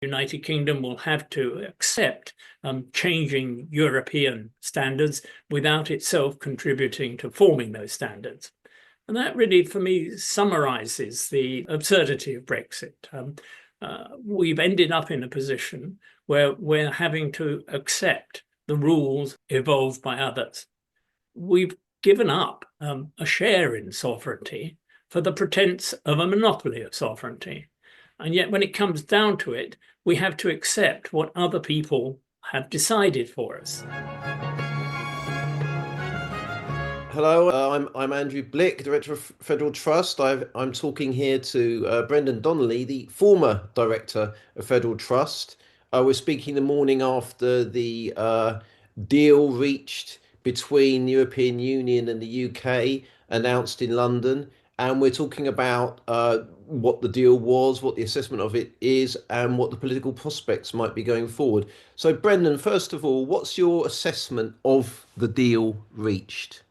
United Kingdom will have to accept changing European standards without itself contributing to forming those standards. And that really, for me, summarizes the absurdity of Brexit. We've ended up in a position where we're having to accept the rules evolved by others. We've given up a share in sovereignty for the pretense of a monopoly of sovereignty. And yet, when it comes down to it, we have to accept what other people have decided for us. Hello, I'm Andrew Blick, Director of Federal Trust. I'm talking here to Brendan Donnelly, the former Director of Federal Trust. We're speaking the morning after the deal reached between the European Union and the UK, announced in London, and we're talking about what the deal was, what the assessment of it is, and what the political prospects might be going forward. So, Brendan, first of all, what's your assessment of the deal reached?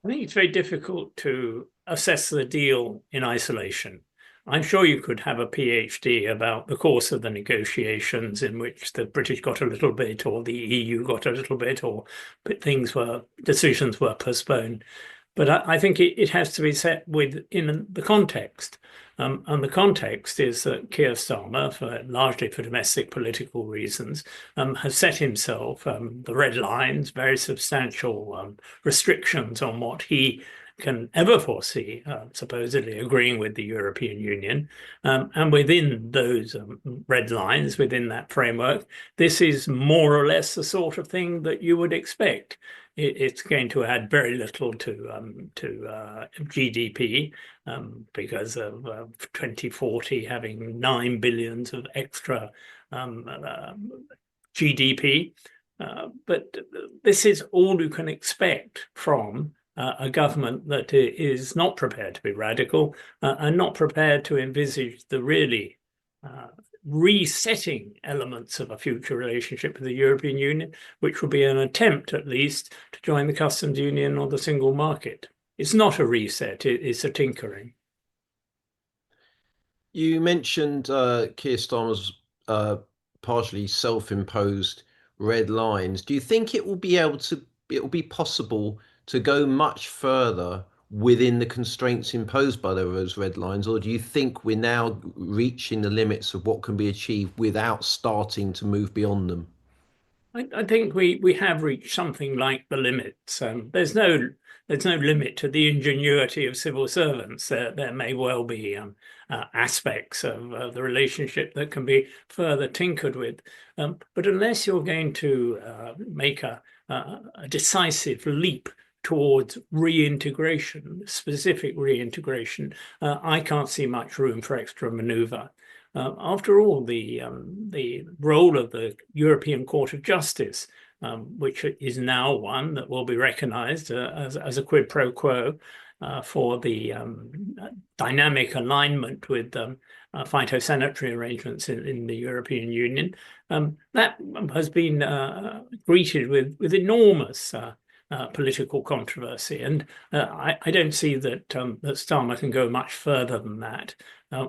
I think it's very difficult to assess the deal in isolation. I'm sure you could have a PhD about the course of the negotiations in which the British got a little bit, or the EU got a little bit, or decisions were postponed. But I think it has to be set within the context. And the context is that Keir Starmer, largely for domestic political reasons, has set himself the red lines, very substantial restrictions on what he can ever foresee, supposedly agreeing with the European Union. And within those red lines, within that framework, this is more or less the sort of thing that you would expect. It's going to add very little to GDP because of 2040 having 9 billion of extra GDP. But this is all you can expect from a government that is not prepared to be radical and not prepared to envisage the really resetting elements of a future relationship with the European Union, which will be an attempt, at least, to join the customs union or the single market. It's not a reset, it's a tinkering. You mentioned Keir Starmer's partially self-imposed red lines. Do you think it will be possible to go much further within the constraints imposed by those red lines, or do you think we're now reaching the limits of what can be achieved without starting to move beyond them? I think we have reached something like the limits. There's no limit to the ingenuity of civil servants. There may well be aspects of the relationship that can be further tinkered with, but unless you're going to make a decisive leap towards reintegration, specific reintegration, I can't see much room for extra manoeuvre. After all, the role of the European Court of Justice, which is now one that will be recognised as a quid pro quo for the dynamic alignment with phytosanitary arrangements in the European Union, that has been greeted with enormous political controversy, and I don't see that that Starmer can go much further than that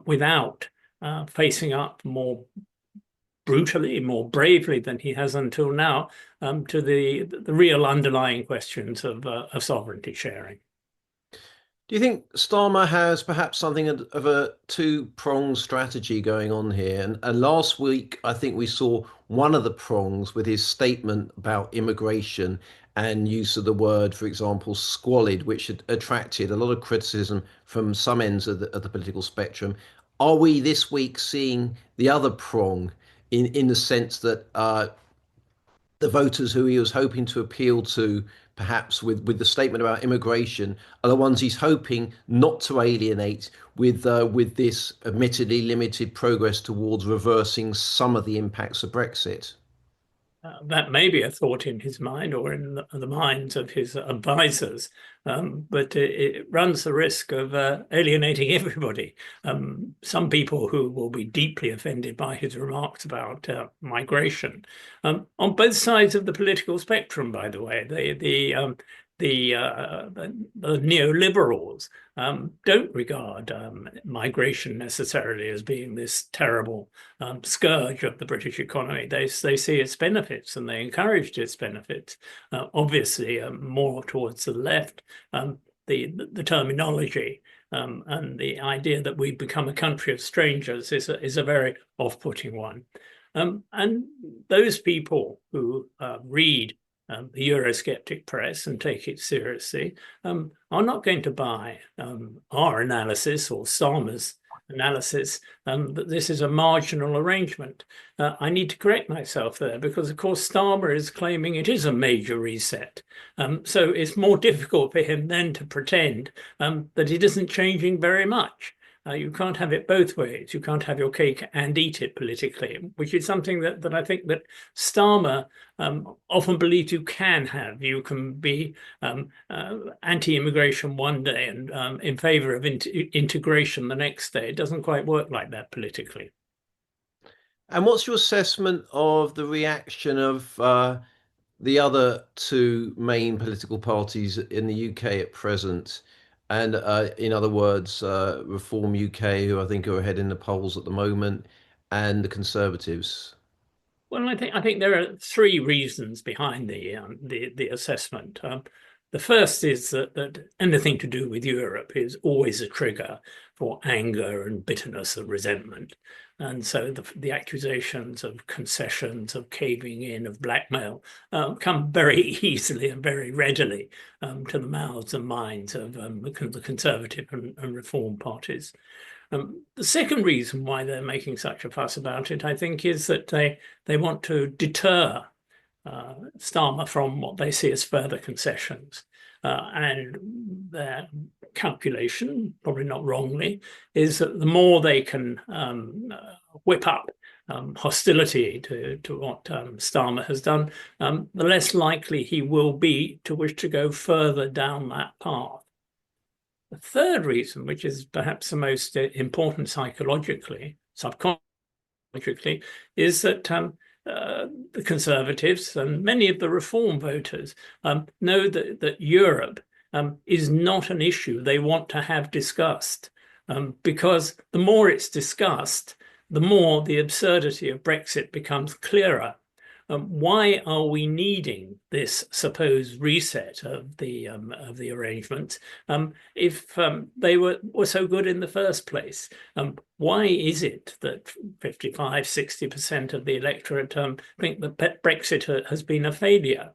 without facing up more brutally, more bravely than he has until now to the real underlying questions of sovereignty sharing. Do you think Starmer has perhaps something of a two-pronged strategy going on here? And last week, I think we saw one of the prongs with his statement about immigration and use of the word, for example, squalid, which had attracted a lot of criticism from some ends of the political spectrum. Are we this week seeing the other prong in the sense that the voters who he was hoping to appeal to, perhaps with the statement about immigration, are the ones he's hoping not to alienate with this admittedly limited progress towards reversing some of the impacts of Brexit? That may be a thought in his mind or in the minds of his advisors, but it runs the risk of alienating everybody. Some people who will be deeply offended by his remarks about migration, on both sides of the political spectrum, by the way. the neoliberals don't regard migration necessarily as being this terrible scourge of the British economy. They see its benefits and they encouraged its benefits. Obviously, more towards the left, the terminology and the idea that we become a country of strangers is a very off-putting one. And those people who read the Eurosceptic press and take it seriously are not going to buy our analysis or Starmer's analysis that this is a marginal arrangement. I need to correct myself there because, of course, Starmer is claiming it is a major reset. So it's more difficult for him then to pretend that it isn't changing very much. You can't have it both ways. You can't have your cake and eat it politically, which is something that I think that Starmer often believes you can have. You can be anti-immigration one day and in favor of integration the next day. It doesn't quite work like that politically. And what's your assessment of the reaction of the other two main political parties in the UK at present? And in other words, Reform UK, who I think are ahead in the polls at the moment, and the Conservatives. Well, I think there are three reasons behind the assessment. The first is that anything to do with Europe is always a trigger for anger and bitterness and resentment. And so the accusations of concessions, of caving in, of blackmail come very easily and very readily to the mouths and minds of the Conservative and Reform parties. The second reason why they're making such a fuss about it, I think, is that they want to deter Starmer from what they see as further concessions. And their calculation, probably not wrongly, is that the more they can whip up hostility to what Starmer has done, the less likely he will be to wish to go further down that path. The third reason, which is perhaps the most important psychologically, subconsciously, is that the Conservatives and many of the Reform voters know that Europe is not an issue they want to have discussed, because the more it's discussed, the more the absurdity of Brexit becomes clearer. Why are we needing this supposed reset of the arrangements if they were so good in the first place? Why is it that 55, 60% of the electorate think that Brexit has been a failure?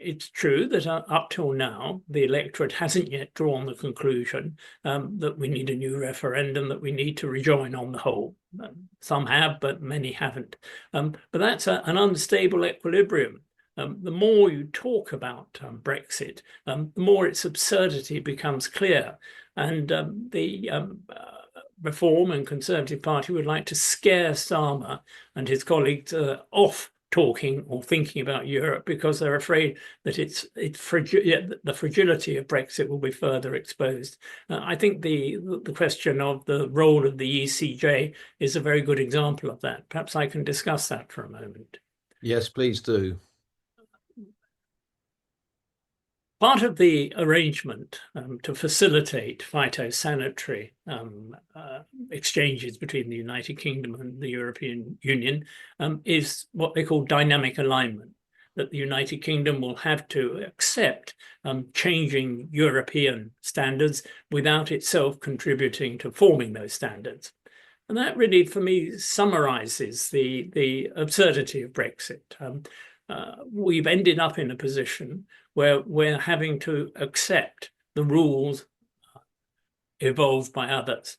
It's true that up till now, the electorate hasn't yet drawn the conclusion that we need a new referendum, that we need to rejoin on the whole. Some have, but many haven't. But that's an unstable equilibrium. The more you talk about Brexit, the more its absurdity becomes clear. And the Reform and Conservative Party would like to scare Starmer and his colleagues off talking or thinking about Europe because they're afraid that the fragility of Brexit will be further exposed. I think the question of the role of the ECJ is a very good example of that. Perhaps I can discuss that for a moment. Yes, please do. Part of the arrangement to facilitate phytosanitary exchanges between the United Kingdom and the European Union is what they call dynamic alignment, that the United Kingdom will have to accept changing European standards without itself contributing to forming those standards. And that really, for me, summarizes the absurdity of Brexit. We've ended up in a position where we're having to accept the rules evolved by others.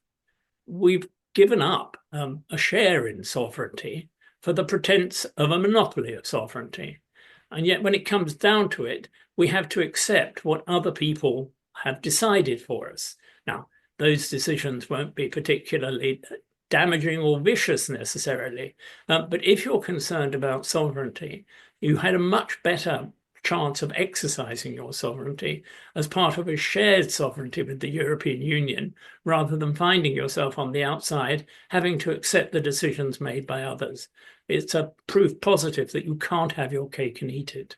We've given up a share in sovereignty for the pretense of a monopoly of sovereignty. And yet when it comes down to it, we have to accept what other people have decided for us. Now, those decisions won't be particularly damaging or vicious necessarily, but if you're concerned about sovereignty, you had a much better chance of exercising your sovereignty as part of a shared sovereignty with the European Union, rather than finding yourself on the outside having to accept the decisions made by others. It's a proof positive that you can't have your cake and eat it.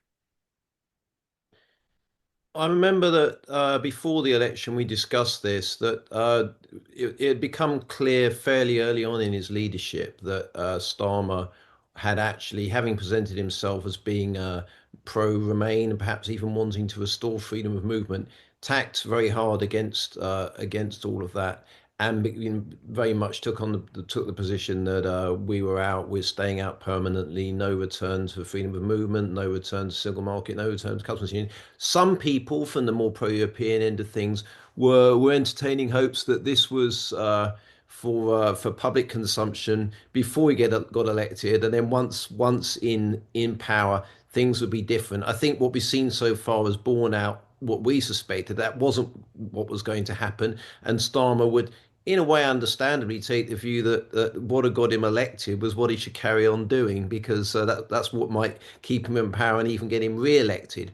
I remember that before the election, we discussed this, that it had become clear fairly early on in his leadership that Starmer had actually, having presented himself as being pro-Remain and perhaps even wanting to restore freedom of movement, tacked very hard against all of that, and very much took the position that we're staying out permanently, no return to freedom of movement, no return to single market, no return to customs union. Some people from the more pro-European end of things were entertaining hopes that this was for public consumption before he got elected, and then once in power, things would be different. I think what we've seen so far has borne out what we suspected that wasn't what was going to happen, and Starmer would, in a way, understandably take the view that what had got him elected was what he should carry on doing, because that's what might keep him in power and even get him re-elected.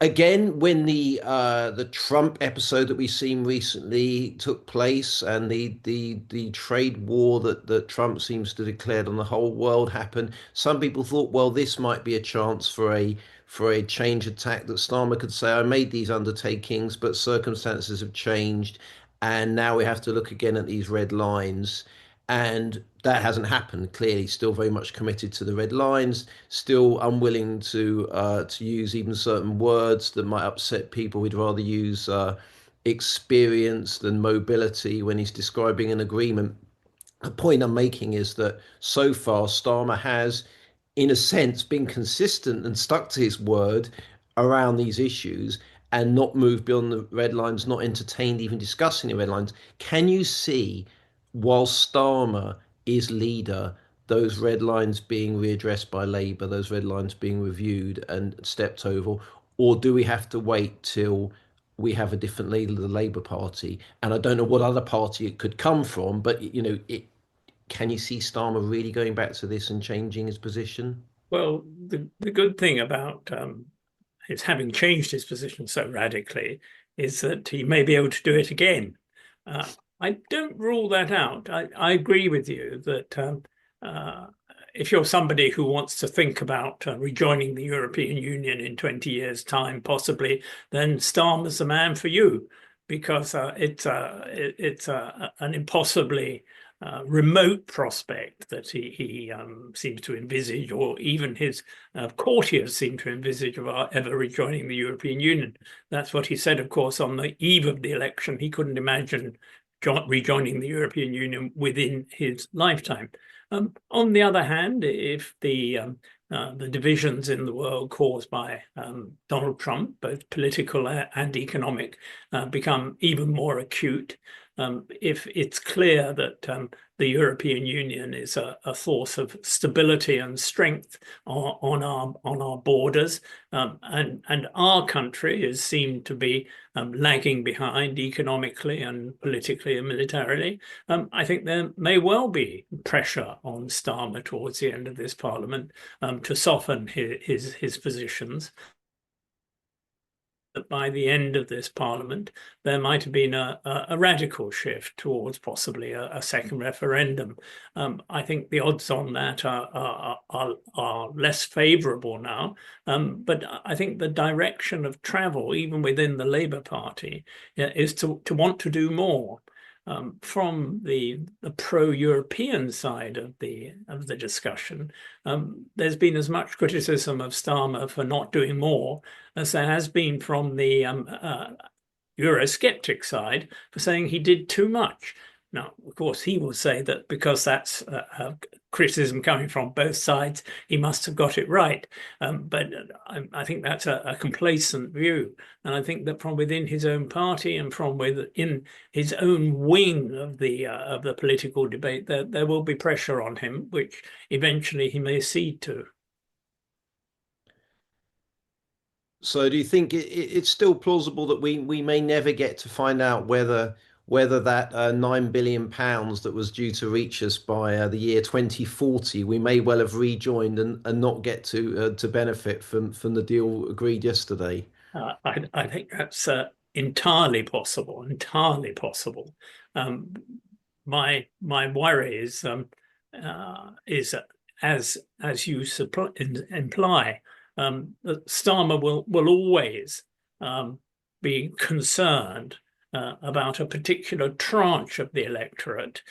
Again, when the Trump episode that we've seen recently took place, and the trade war that Trump seems to have declared on the whole world happened, some people thought, well, this might be a chance for a change attack, that Starmer could say, I made these undertakings, but circumstances have changed, and now we have to look again at these red lines. And that hasn't happened. Clearly, still very much committed to the red lines, still unwilling to use even certain words that might upset people. He'd rather use experience than mobility when he's describing an agreement. The point I'm making is that so far Starmer has, in a sense, been consistent and stuck to his word around these issues, and not moved beyond the red lines, not entertained even discussing the red lines. Can you see, while Starmer is leader, those red lines being readdressed by Labour, those red lines being reviewed and stepped over? Or do we have to wait till we have a different leader of the Labour Party? And I don't know what other party it could come from, but can you see Starmer really going back to this and changing his position? Well, the good thing about his having changed his position so radically is that he may be able to do it again. Uh, I don't rule that out. I agree with you that uh, if you're somebody who wants to think about rejoining the European Union in 20 years' time, possibly, then Starmer's the man for you, because it's an impossibly remote prospect that he seems to envisage, or even his courtiers seem to envisage, of ever rejoining the European Union. That's what he said, of course, on the eve of the election. He couldn't imagine rejoining the European Union within his lifetime. On the other hand, if the divisions in the world caused by Donald Trump, both political and economic, become even more acute, if it's clear that the European Union is a source of stability and strength on our borders, and our country is seen to be lagging behind economically and politically and militarily, I think there may well be pressure on Starmer towards the end of this Parliament to soften his positions. That by the end of this Parliament, there might have been a radical shift towards possibly a second referendum. I think the odds on that are less favourable now, but I think the direction of travel, even within the Labour Party, is to want to do more. From the pro-European side of the discussion, there's been as much criticism of Starmer for not doing more as there has been from the Eurosceptic side for saying he did too much. Now, of course, he will say that because that's criticism coming from both sides, he must have got it right. But I think that's a complacent view. And I think that from within his own party and from within his own wing of the political debate, there will be pressure on him, which eventually he may cede to. So do you think it's still plausible that we may never get to find out whether that £9 billion that was due to reach us by the year 2040, we may well have rejoined and not get to benefit from the deal agreed yesterday? I think that's entirely possible, entirely possible. Um, my worry is as you imply, that Starmer will always being concerned about a particular tranche of the electorate,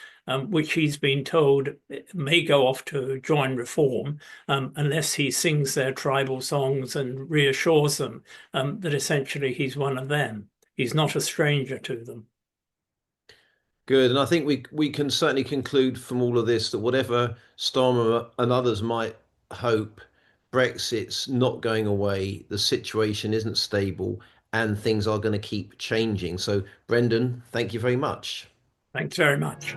which he's been told may go off to join Reform unless he sings their tribal songs and reassures them that essentially he's one of them. He's not a stranger to them. Good. And I think we can certainly conclude from all of this that whatever Starmer and others might hope, Brexit's not going away, the situation isn't stable, and things are going to keep changing. So, Brendan, thank you very much. Thanks very much.